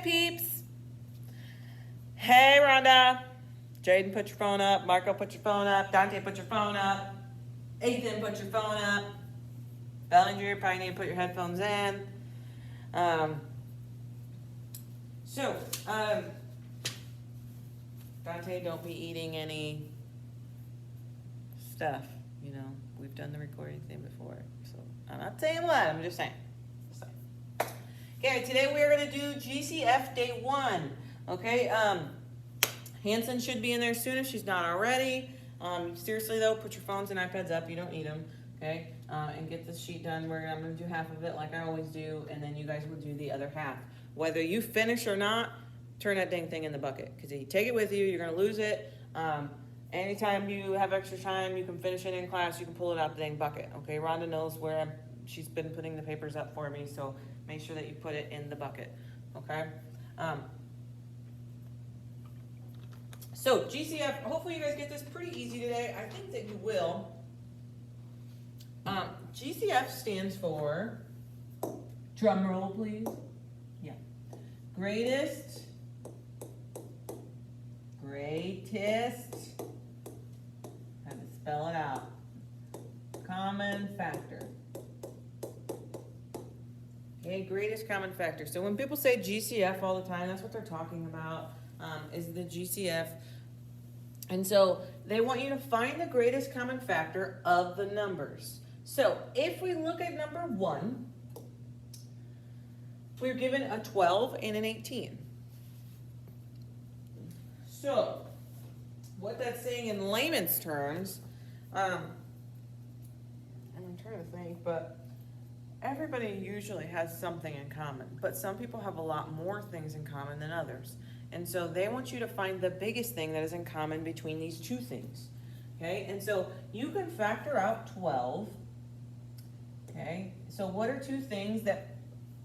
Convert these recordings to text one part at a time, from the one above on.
Hey, peeps. Hey, Rhonda. Jaden, put your phone up. Marco, put your phone up. Dante, put your phone up. Ethan, put your phone up. Bellinger, you probably need to put your headphones in. Dante, don't be eating any stuff. You know, we've done the recording thing before. So I'm not saying what, I'm just saying. Okay, today we are going to do GCF day 1. Okay, Hanson should be in there soon if she's not already. Seriously though, put your phones and iPads up. You don't need them. Okay, and get this sheet done. I'm going to do half of it like I always do, and then you guys will do the other half. Whether you finish or not, turn that dang thing in the bucket, because if you take it with you, you're going to lose it. Anytime you have extra time, you can finish it in class, you can pull it out the dang bucket. Okay, Rhonda knows where she's been putting the papers up for me, so make sure that you put it in the bucket. Okay. So GCF, hopefully you guys get this pretty easy today. I think that you will. GCF stands for, drum roll please. Yeah. Greatest. Have to spell it out. Common factor. Okay, greatest common factor. So when people say GCF all the time, that's what they're talking about, is the GCF. And so they want you to find the greatest common factor of the numbers. So if we look at number 1, we're given a 12 and an 18. So what that's saying in layman's terms, and I'm trying to think, but everybody usually has something in common, but some people have a lot more things in common than others. And so they want you to find the biggest thing that is in common between these two things. Okay, and so you can factor out 12. Okay, so what are two things that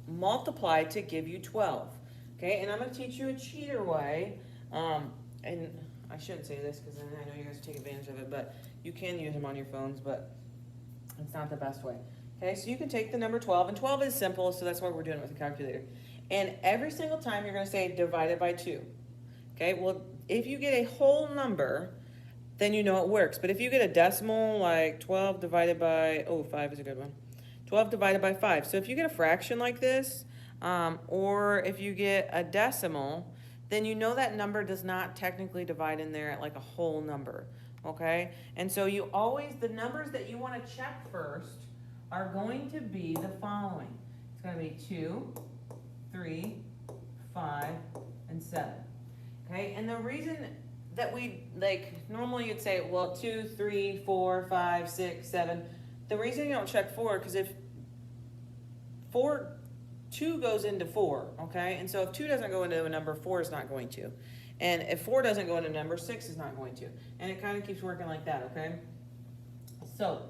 multiply to give you 12? Okay, and I'm going to teach you a cheater way. And I shouldn't say this because then I know you guys take advantage of it, but you can use them on your phones, but it's not the best way. Okay, so you can take the number 12, and 12 is simple, so that's why we're doing it with a calculator. And every single time you're going to say divided by 2. Okay, well, if you get a whole number, then you know it works. But if you get a decimal, like 12 divided by, 5 is a good one. 12 divided by 5. So if you get a fraction like this, or if you get a decimal, then you know that number does not technically divide in there at like a whole number. Okay, and so you always, the numbers that you want to check first are going to be the following. It's going to be 2, 3, 5, and 7. Okay, and the reason that we, normally you'd say, well, 2, 3, 4, 5, 6, 7. The reason you don't check 4, because if 2 goes into 4, okay? And so if 2 doesn't go into a number, 4 is not going to. And if 4 doesn't go into a number, 6 is not going to. And it kind of keeps working like that, okay? So,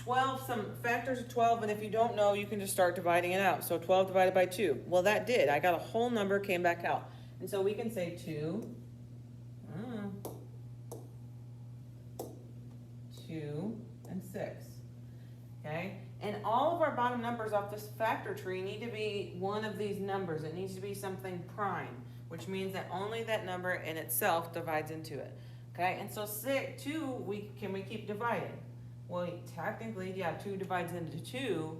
12, some factors of 12, and if you don't know, you can just start dividing it out. So 12 divided by 2. Well, that did. I got a whole number, came back out. And so we can say 2, 2, and 6. Okay? And all of our bottom numbers off this factor tree need to be one of these numbers. It needs to be something prime, which means that only that number in itself divides into it. Okay? And so 2, can we keep dividing? Well, technically, yeah, 2 divides into 2,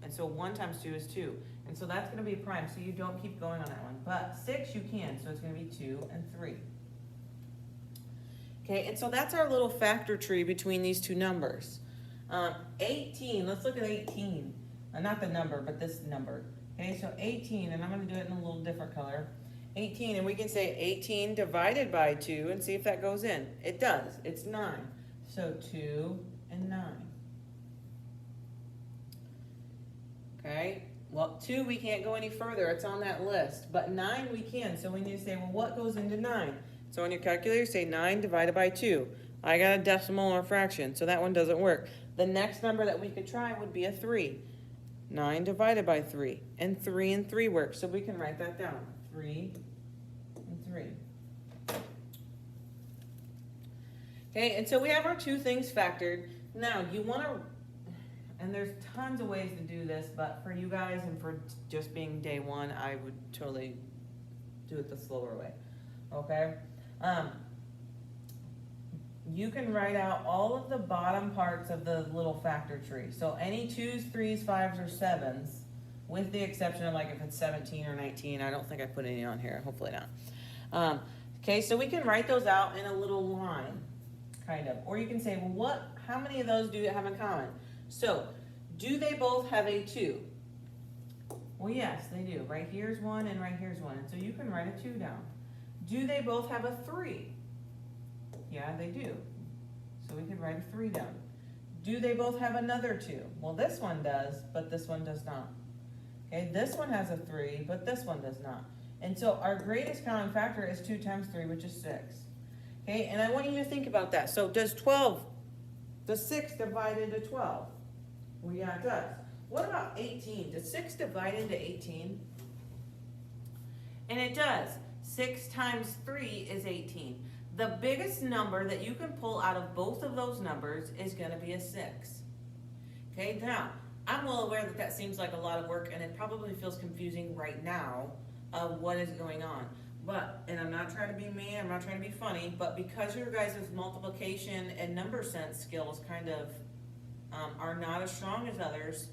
and so 1 times 2 is 2. And so that's going to be a prime, so you don't keep going on that one. But 6 you can, so it's going to be 2 and 3. Okay, and so that's our little factor tree between these two numbers. 18, let's look at 18. Not the number, but this number. Okay, so 18, and I'm going to do it in a little different color. 18, and we can say 18 divided by 2 and see if that goes in. It does. It's 9. So 2 and 9. Okay, well, 2 we can't go any further. It's on that list. But 9 we can, so we need to say, well, what goes into 9? So on your calculator, say 9 divided by 2. I got a decimal or a fraction, so that one doesn't work. The next number that we could try would be a 3. 9 divided by 3. And 3 and 3 works, so we can write that down. 3 and 3. Okay, and so we have our two things factored. Now, you want to, And there's tons of ways to do this, but for you guys and for just being day one, I would totally do it the slower way, okay? You can write out all of the bottom parts of the little factor tree. So any 2s, 3s, 5s, or 7s, with the exception of like if it's 17 or 19, I don't think I put any on here, hopefully not. Okay, so we can write those out in a little line, kind of. Or you can say, well, how many of those do you have in common? So, do they both have a 2? Well, yes, they do. Right here's 1 and right here's 1. And so you can write a 2 down. Do they both have a 3? Yeah, they do. So we can write a 3 down. Do they both have another 2? Well, this one does, but this one does not. Okay, this one has a 3, but this one does not. And so our greatest common factor is 2 times 3, which is 6. Okay, and I want you to think about that. So does 6 divide into 12? Well, yeah, it does. What about 18? Does 6 divide into 18? And it does. 6 times 3 is 18. The biggest number that you can pull out of both of those numbers is going to be a 6. Okay, now, I'm well aware that that seems like a lot of work, and it probably feels confusing right now of what is going on. But, and I'm not trying to be mean, I'm not trying to be funny, but because your guys' multiplication and number sense skills kind of are not as strong as others,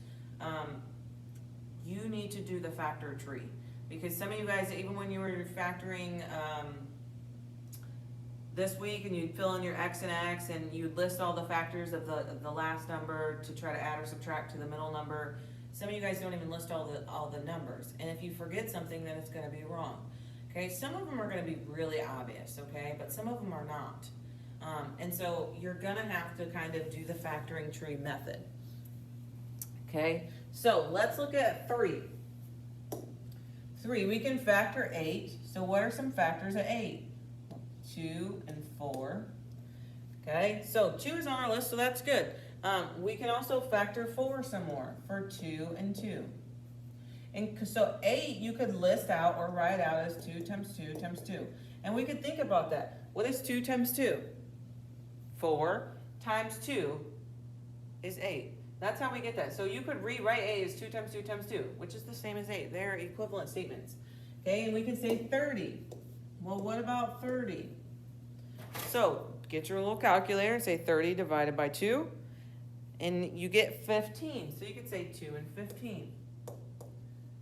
you need to do the factor tree. Because some of you guys, even when you were factoring this week and you'd fill in your X and X and you'd list all the factors of the last number to try to add or subtract to the middle number, some of you guys don't even list all the numbers. And if you forget something, then it's going to be wrong. Okay, some of them are going to be really obvious, okay, but some of them are not. And so you're going to have to kind of do the factoring tree method. Okay, so let's look at 3. 3, we can factor 8. So what are some factors of 8? 2 and 4. Okay, so 2 is on our list, so that's good. We can also factor 4 some more for 2 and 2. And so 8 you could list out or write out as 2 times 2 times 2. And we could think about that. What is 2 times 2? 4 times 2 is 8. That's how we get that. So you could rewrite 8 as 2 times 2 times 2, which is the same as 8. They're equivalent statements. Okay, and we can say 30. Well, what about 30? So get your little calculator and say 30 divided by 2, and you get 15. So you could say 2 and 15.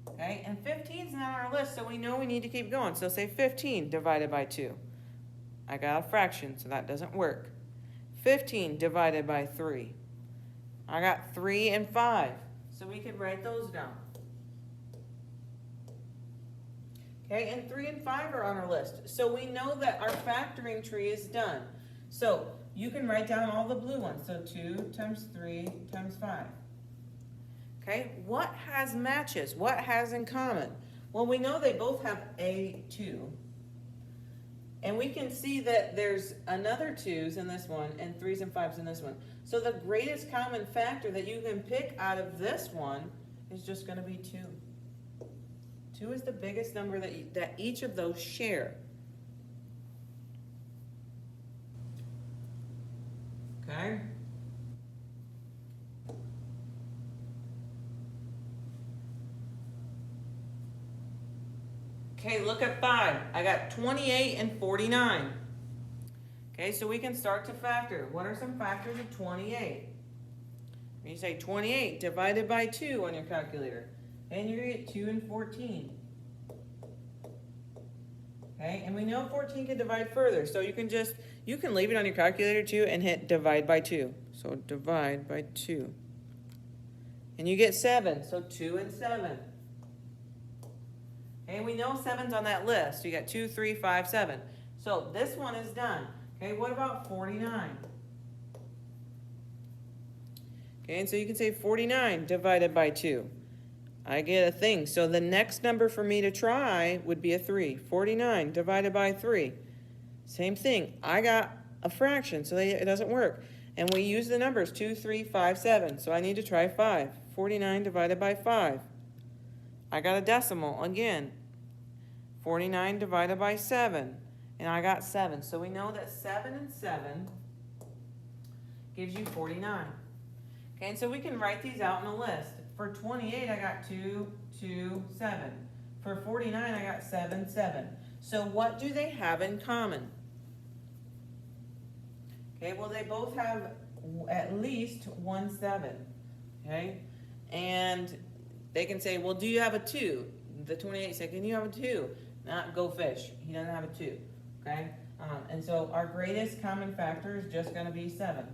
Okay, and 15 is not on our list, so we know we need to keep going. So say 15 divided by 2. I got a fraction, so that doesn't work. 15 divided by 3. I got 3 and 5, so we could write those down. Okay, and 3 and 5 are on our list. So we know that our factoring tree is done. So you can write down all the blue ones. So 2 times 3 times 5. Okay, what has matches? What has in common? Well, we know they both have a 2. And we can see that there's another 2's in this one and 3's and 5's in this one. So the greatest common factor that you can pick out of this one is just going to be 2. 2 is the biggest number that each of those share. Okay? Okay, look at 5. I got 28 and 49. Okay, so we can start to factor. What are some factors of 28? You say 28 divided by 2 on your calculator. And you're going to get 2 and 14. Okay, and we know 14 can divide further. So you can leave it on your calculator too and hit divide by 2. So divide by 2. And you get 7. So 2 and 7. Okay, we know 7's on that list. You got 2, 3, 5, 7. So this one is done. Okay, what about 49? Okay, and so you can say 49 divided by 2. I get a thing. So the next number for me to try would be a 3. 49 divided by 3. Same thing. I got a fraction, so it doesn't work. And we use the numbers 2, 3, 5, 7. So I need to try 5. 49 divided by 5. I got a decimal again. 49 divided by 7. And I got 7. So we know that 7 and 7 gives you 49. Okay, and so we can write these out in a list. For 28, I got 2, 2, 7. For 49, I got 7, 7. So what do they have in common? Okay, well, they both have at least 1 7. Okay, and they can say, well, do you have a 2? The 28 say, can you have a 2? Not go fish. He doesn't have a 2. Okay, and so our greatest common factor is just going to be 7.